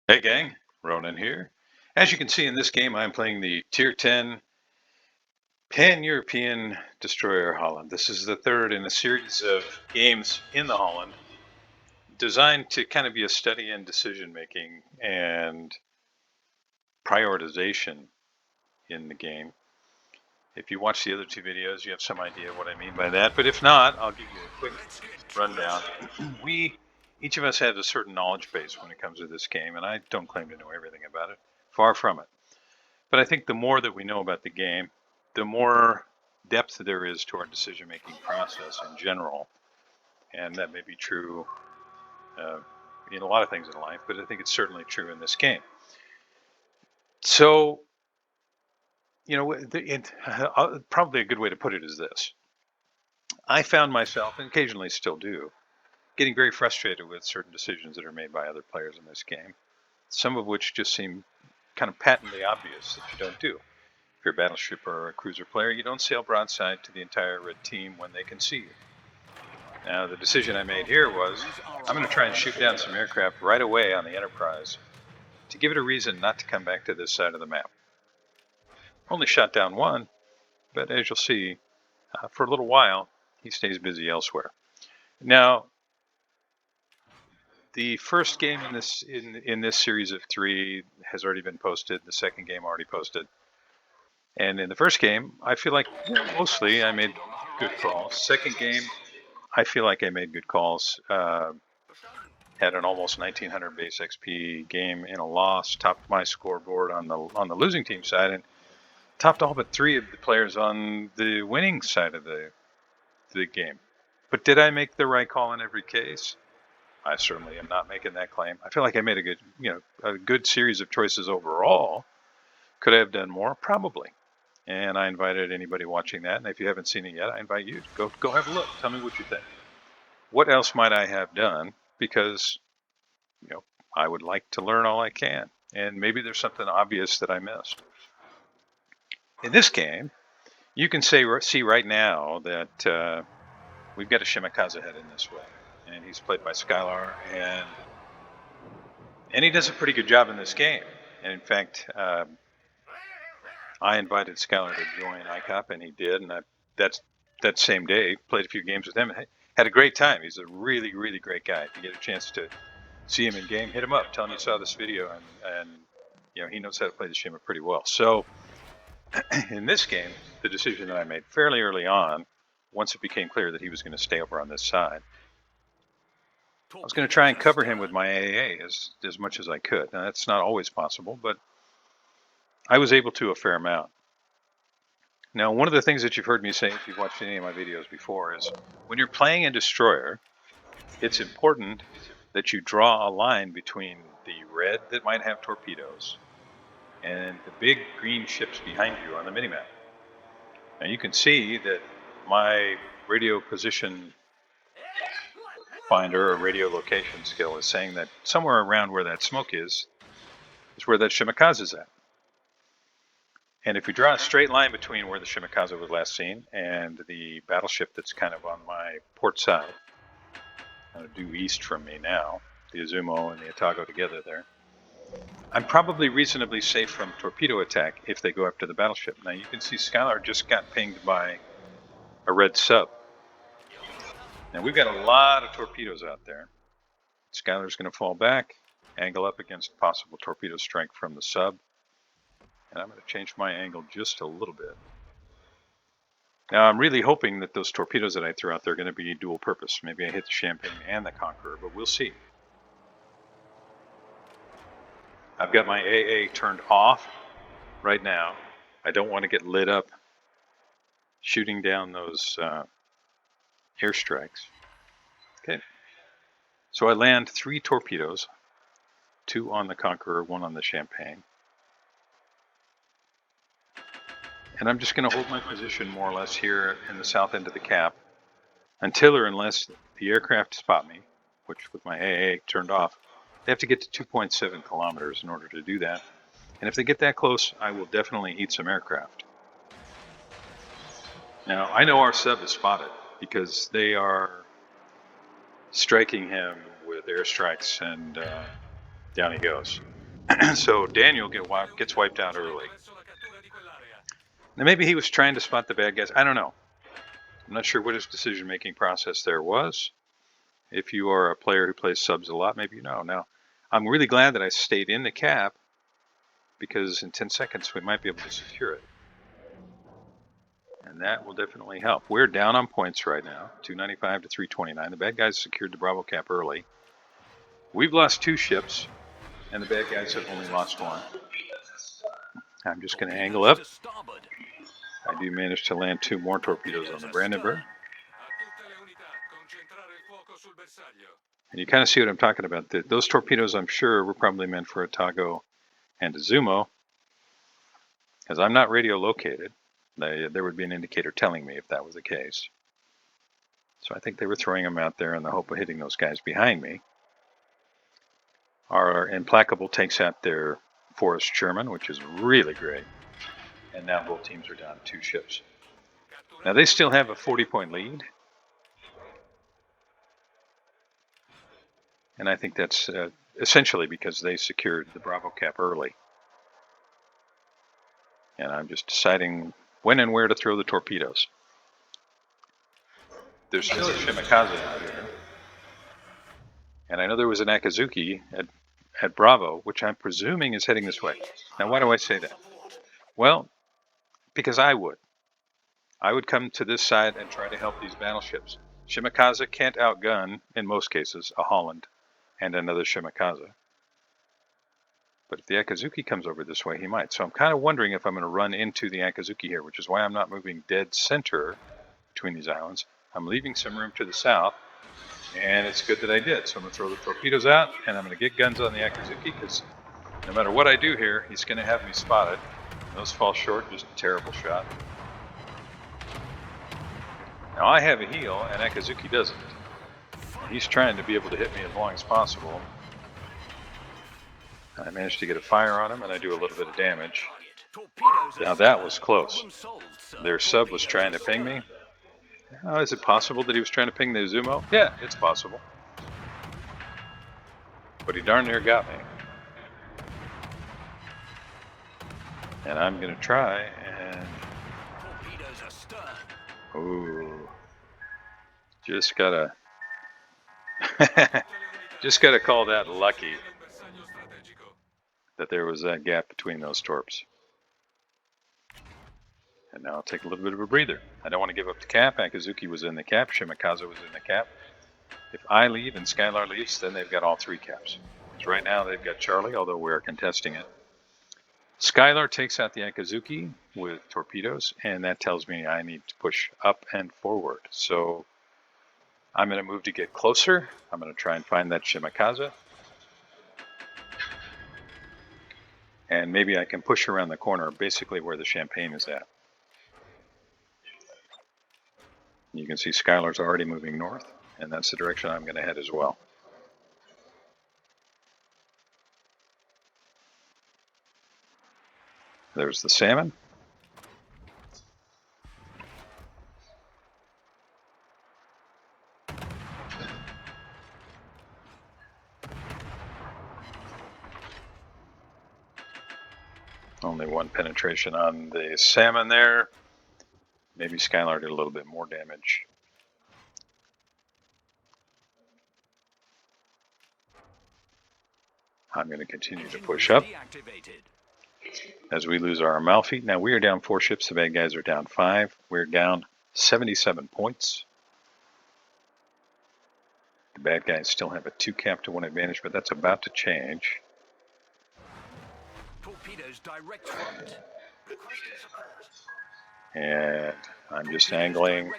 Hey gang, Ronan here. As you can see in this game, I'm playing the Tier 10 Pan-European Destroyer Holland. This is the third in a series of games in the Holland designed to kind of be a study in decision making and prioritization in the game. If you watch the other two videos, you have some idea what I mean by that, but if not, I'll give you a quick rundown. Each of us has a certain knowledge base when it comes to this game, and I don't claim to know everything about it. Far from it. But I think the more that we know about the game, the more depth there is to our decision-making process in general. And that may be true in a lot of things in life, but I think it's certainly true in this game. So, probably a good way to put it is this. I found myself, and occasionally still do, getting very frustrated with certain decisions that are made by other players in this game, some of which just seem kind of patently obvious that you don't do. If you're a battleship or a cruiser player, you don't sail broadside to the entire red team when they can see you. Now, the decision I made here was, I'm going to try and shoot down some aircraft right away on the Enterprise to give it a reason not to come back to this side of the map. Only shot down one, but as you'll see, for a little while, he stays busy elsewhere. Now, the first game in this series of 3 has already been posted. The second game already posted. And in the first game, I feel like mostly I made good calls. Second game, I feel like I made good calls. Had an almost 1900 base XP game in a loss. Topped my scoreboard on the losing team side, and topped all but 3 of the players on the winning side of the game. But did I make the right call in every case? I certainly am not making that claim. I feel like I made a good series of choices overall. Could I have done more? Probably. And I invited anybody watching that, and if you haven't seen it yet, I invite you to go have a look. Tell me what you think. What else might I have done? Because, I would like to learn all I can, and maybe there's something obvious that I missed. In this game, you can see right now that we've got a Shimakaze headed this way, and he's played by Skylar, and he does a pretty good job in this game. And in fact, I invited Skylar to join ICOP, and he did, and that same day played a few games with him. Had a great time. He's a really, really great guy. If you get a chance to see him in game, hit him up. Tell him you saw this video, and he knows how to play the Shima pretty well. So in this game, the decision that I made fairly early on, once it became clear that he was going to stay over on this side, I was going to try and cover him with my AA as much as I could. Now, that's not always possible, but I was able to a fair amount. Now, one of the things that you've heard me say if you've watched any of my videos before is when you're playing a destroyer, it's important that you draw a line between the red that might have torpedoes and the big green ships behind you on the minimap. Now you can see that my radio position finder or radio location skill is saying that somewhere around where that smoke is where that Shimakaze is at. And if you draw a straight line between where the Shimakaze was last seen and the battleship that's kind of on my port side, due east from me now, the Izumo and the Otago together there, I'm probably reasonably safe from torpedo attack if they go after the battleship. Now you can see Skylar just got pinged by a red sub. Now we've got a lot of torpedoes out there. Skylar's going to fall back, angle up against possible torpedo strike from the sub. And I'm going to change my angle just a little bit. Now I'm really hoping that those torpedoes that I threw out there are going to be dual purpose. Maybe I hit the Champagne and the Conqueror, but we'll see. I've got my AA turned off right now. I don't want to get lit up shooting down those airstrikes. Okay. So I land 3 torpedoes, 2 on the Conqueror, 1 on the Champagne. And I'm just going to hold my position more or less here in the south end of the cap until or unless the aircraft spot me, which with my AA turned off, they have to get to 2.7 kilometers in order to do that. And if they get that close, I will definitely eat some aircraft. Now, I know our sub is spotted because they are striking him with airstrikes, and down he goes. So Daniel gets wiped out early. Now maybe he was trying to spot the bad guys. I don't know. I'm not sure what his decision-making process there was. If you are a player who plays subs a lot, maybe you know. Now, I'm really glad that I stayed in the cap, because in 10 seconds we might be able to secure it. And that will definitely help. We're down on points right now, 295 to 329. The bad guys secured the Bravo cap early. We've lost 2 ships, and the bad guys have only lost 1. I'm just going to angle up. I do manage to land 2 more torpedoes on the Brandenburg. And you kind of see what I'm talking about. Those torpedoes, I'm sure, were probably meant for a Tago and a Zumo, because I'm not radio located. There would be an indicator telling me if that was the case. So I think they were throwing them out there in the hope of hitting those guys behind me. Our Implacable takes out their Forest Sherman, which is really great. And now both teams are down 2 ships. Now they still have a 40-point lead. And I think that's essentially because they secured the Bravo cap early. And I'm just deciding when and where to throw the torpedoes. There's still a Shimakaze out here. And I know there was an Akazuki at Bravo, which I'm presuming is heading this way. Now, why do I say that? Well, because I would. I would come to this side and try to help these battleships. Shimakaze can't outgun, in most cases, a Halland and another Shimakaze. But if the Akazuki comes over this way, he might. So I'm kind of wondering if I'm going to run into the Akazuki here, which is why I'm not moving dead center between these islands. I'm leaving some room to the south, and it's good that I did. So I'm going to throw the torpedoes out, and I'm going to get guns on the Akazuki, because no matter what I do here, he's going to have me spotted. Those fall short, just a terrible shot. Now I have a heel, and Akazuki doesn't. He's trying to be able to hit me as long as possible. I managed to get a fire on him, and I do a little bit of damage. Now that was close. Their sub was trying to ping me. Is it possible that he was trying to ping the Zumo? Yeah, it's possible. But he darn near got me. And I'm going to try and... Ooh. Just gotta... just gotta call that lucky that there was that gap between those torps. And now I'll take a little bit of a breather. I don't want to give up the cap. Akazuki was in the cap. Shimakaze was in the cap. If I leave and Skylar leaves, then they've got all 3 caps. Because right now they've got Charlie, although we're contesting it. Skylar takes out the Akazuki with torpedoes, and that tells me I need to push up and forward. So I'm going to move to get closer. I'm going to try and find that Shimakaze. And maybe I can push around the corner, basically where the Champagne is at. You can see Skylar's already moving north, and that's the direction I'm going to head as well. There's the Salmon. Only 1 penetration on the Salmon there. Maybe Skylar did a little bit more damage. I'm going to continue to push up as we lose our Amalfi. Now we are down 4 ships. The bad guys are down 5. We're down 77 points. The bad guys still have a 2 cap to 1 advantage, but that's about to change. Torpedoes direct front. And I'm just angling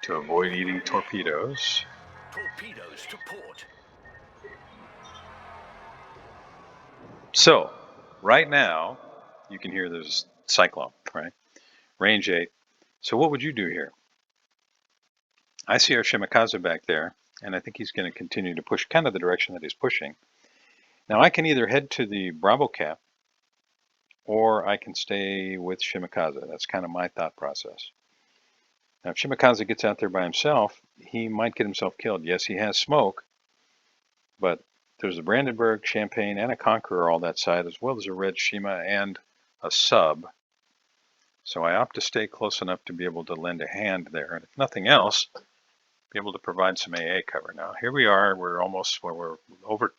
to avoid eating torpedoes. Torpedoes to port. So, right now, you can hear there's Cyclone, right? Range 8. So what would you do here? I see our Shimakaze back there, and I think he's going to continue to push kind of the direction that he's pushing. Now I can either head to the Bravo cap, or I can stay with Shimakaze. That's kind of my thought process. Now if Shimakaze gets out there by himself, he might get himself killed. Yes, he has smoke, but there's a Brandenburg, Champagne, and a Conqueror all that side, as well as a red Shima and a sub. So I opt to stay close enough to be able to lend a hand there, and if nothing else, be able to provide some AA cover. Now here we are, we're over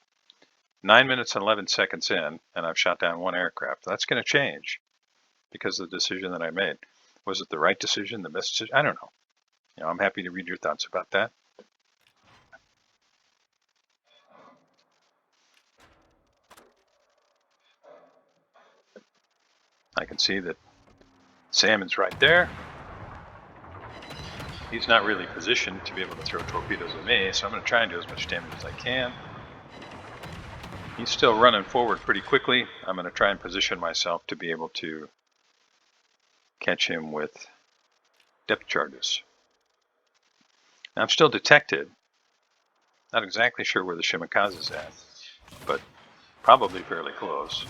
9 minutes and 11 seconds in, and I've shot down one aircraft. That's going to change because of the decision that I made. Was it the right decision, the best decision? I don't know. I'm happy to read your thoughts about that. I can see that Salmon's right there. He's not really positioned to be able to throw torpedoes at me, so I'm going to try and do as much damage as I can. He's still running forward pretty quickly. I'm going to try and position myself to be able to catch him with depth charges. Now, I'm still detected. Not exactly sure where the Shimakaze's at, but probably fairly close.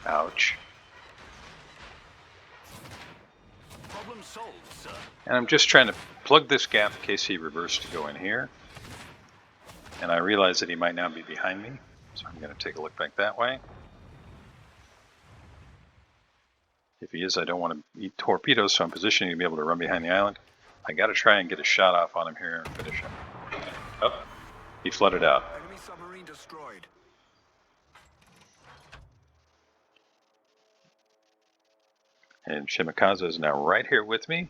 Ouch. Problem solved, sir. And I'm just trying to plug this gap in case he reversed to go in here. And I realize that he might now be behind me, so I'm going to take a look back that way. If he is, I don't want to eat torpedoes, so I'm positioning to be able to run behind the island. I got to try and get a shot off on him here and finish him. Oh, he flooded out. Enemy submarine destroyed. And Shimakaze is now right here with me.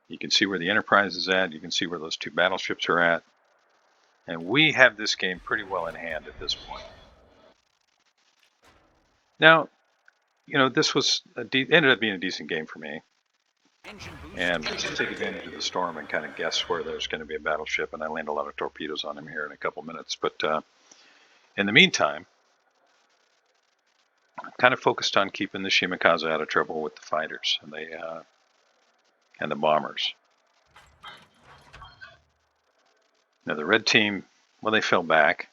You can see where the Enterprise is at. You can see where those two battleships are at. And we have this game pretty well in hand at this point. Now, this was ended up being a decent game for me. And to take advantage of the storm and kind of guess where there's going to be a battleship, and I land a lot of torpedoes on him here in a couple minutes. But in the meantime, I'm kind of focused on keeping the Shimakaze out of trouble with the fighters and the bombers. Now the red team, well, they fell back,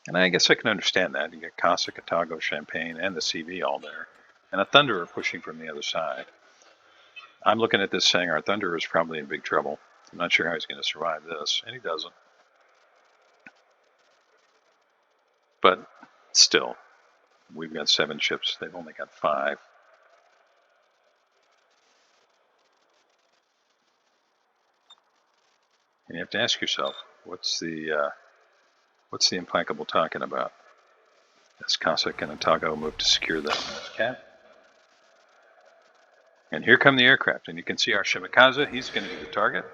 and I guess I can understand that. You get Cossack, Otago, Champagne, and the CV all there, and a Thunderer pushing from the other side. I'm looking at this saying our Thunderer is probably in big trouble. I'm not sure how he's going to survive this, and he doesn't. But still, we've got 7 ships. They've only got 5. And you have to ask yourself, what's the Implacable talking about? As Cossack and Otago move to secure that cap. And here come the aircraft, and you can see our Shimakaze. He's going to be the target.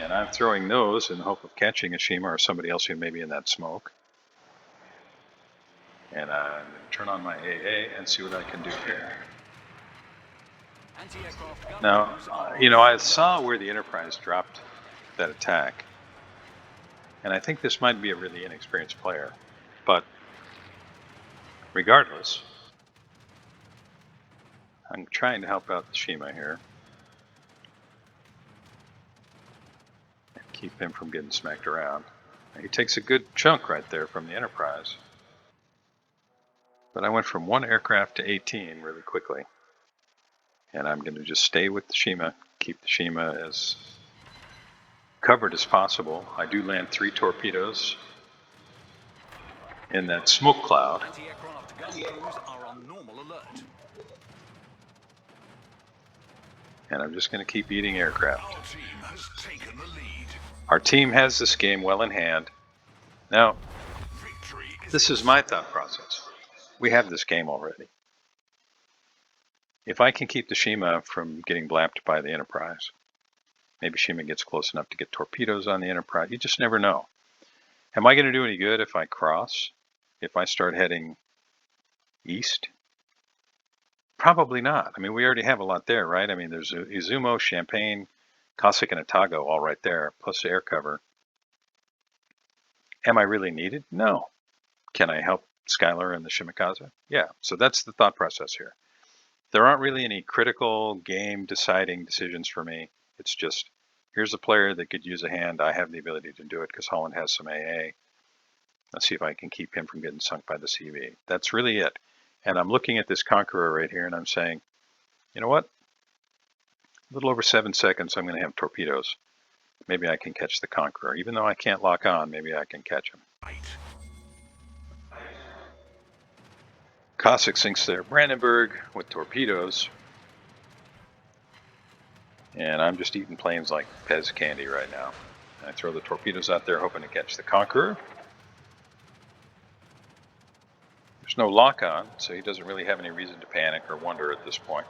And I'm throwing those in the hope of catching a Shima or somebody else who may be in that smoke. And I'm going to turn on my AA and see what I can do here. Now, I saw where the Enterprise dropped that attack. And I think this might be a really inexperienced player. But regardless, I'm trying to help out the Shima here. And keep him from getting smacked around. He takes a good chunk right there from the Enterprise. But I went from 1 aircraft to 18 really quickly. And I'm going to just stay with the Shima, keep the Shima as covered as possible. I do land 3 torpedoes in that smoke cloud. Anti-aircraft gun crews are on normal alert. And I'm just going to keep eating aircraft. Our team has taken the lead. Our team has this game well in hand. Now, this is my thought process. We have this game already. If I can keep the Shima from getting blapped by the Enterprise, maybe Shima gets close enough to get torpedoes on the Enterprise. You just never know. Am I going to do any good if I cross? If I start heading east? Probably not. I mean, we already have a lot there, right? I mean, there's Izumo, Champagne, Cossack, and Otago all right there, plus air cover. Am I really needed? No. Can I help Skylar and the Shimakaze? Yeah. So that's the thought process here. There aren't really any critical game deciding decisions for me. It's just, here's a player that could use a hand. I have the ability to do it because Halland has some AA. Let's see if I can keep him from getting sunk by the CV. That's really it. And I'm looking at this Conqueror right here, and I'm saying, you know what? A little over 7 seconds, I'm going to have torpedoes. Maybe I can catch the Conqueror. Even though I can't lock on, maybe I can catch him. Cossack sinks their Brandenburg with torpedoes. And I'm just eating planes like Pez candy right now. I throw the torpedoes out there hoping to catch the Conqueror. There's no lock on, so he doesn't really have any reason to panic or wonder at this point.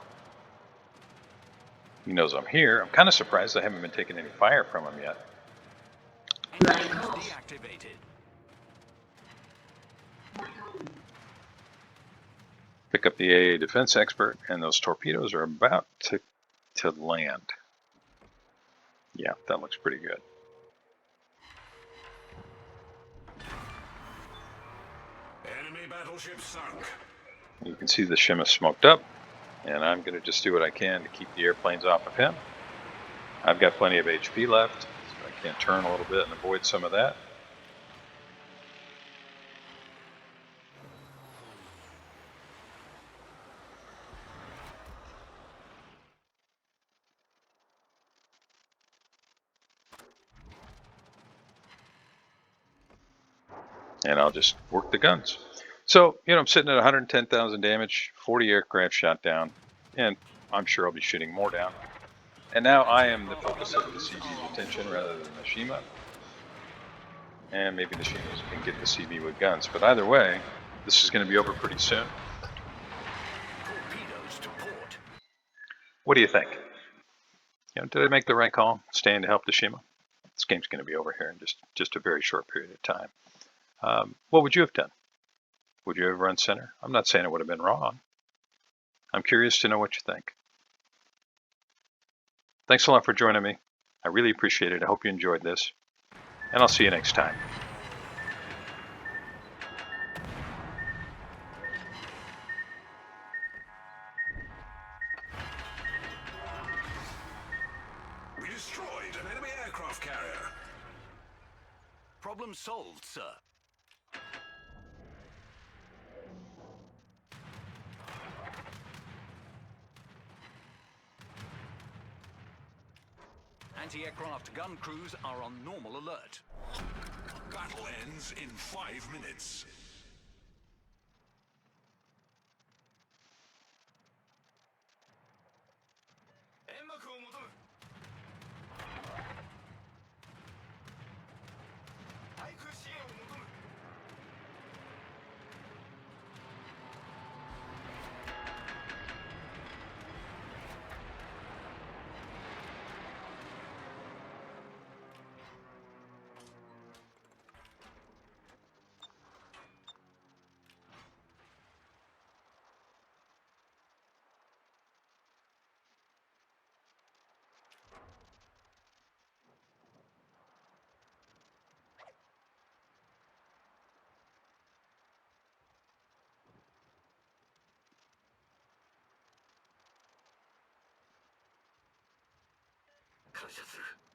He knows I'm here. I'm kind of surprised I haven't been taking any fire from him yet. Deactivated. Pick up the AA defense expert, and those torpedoes are about to land. Yeah, that looks pretty good. Enemy battleship sunk. You can see the Shima smoked up, and I'm going to just do what I can to keep the airplanes off of him. I've got plenty of HP left, so I can turn a little bit and avoid some of that. And I'll just work the guns. So, I'm sitting at 110,000 damage, 40 aircraft shot down, and I'm sure I'll be shooting more down. And now I am the focus of the CV's attention rather than the Shima. And maybe the Shimas can get the CV with guns. But either way, this is going to be over pretty soon. Torpedoes to port. What do you think? Did I make the right call, staying to help the Shima? This game's going to be over here in just a very short period of time. What would you have done? Would you have run center? I'm not saying it would have been wrong. I'm curious to know what you think. Thanks a lot for joining me. I really appreciate it. I hope you enjoyed this. And I'll see you next time. We destroyed an enemy aircraft carrier. Problem solved, sir. Anti-aircraft gun crews are on normal alert. Battle ends in 5 minutes.感謝する。